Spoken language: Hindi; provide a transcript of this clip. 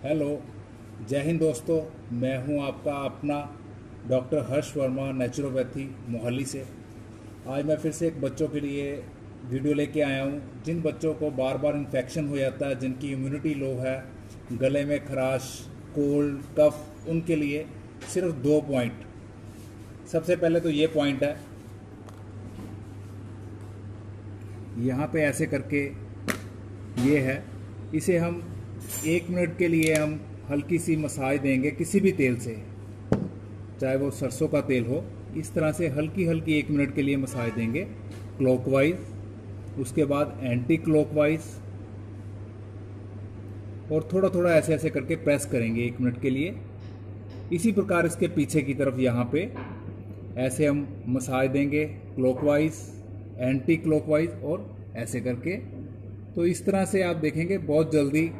हेलो, जय हिंद दोस्तों। मैं हूं आपका अपना डॉक्टर हर्ष वर्मा, नेचुरोपैथी मोहाली से। आज मैं फिर से एक बच्चों के लिए वीडियो लेके आया हूं। जिन बच्चों को बार बार इन्फेक्शन हो जाता है, जिनकी इम्यूनिटी लो है, गले में खराश, कोल्ड, कफ, उनके लिए सिर्फ 2 पॉइंट। सबसे पहले तो ये पॉइंट है, यहाँ पे ऐसे करके ये है, इसे हम 1 मिनट के लिए हम हल्की सी मसाज देंगे किसी भी तेल से, चाहे वो सरसों का तेल हो। इस तरह से हल्की हल्की 1 मिनट के लिए मसाज देंगे क्लॉकवाइज, उसके बाद एंटी क्लॉकवाइज, और थोड़ा थोड़ा ऐसे ऐसे करके प्रेस करेंगे 1 मिनट के लिए। इसी प्रकार इसके पीछे की तरफ यहाँ पे ऐसे हम मसाज देंगे क्लॉकवाइज, एंटी क्लॉकवाइज और ऐसे करके। तो इस तरह से आप देखेंगे बहुत जल्दी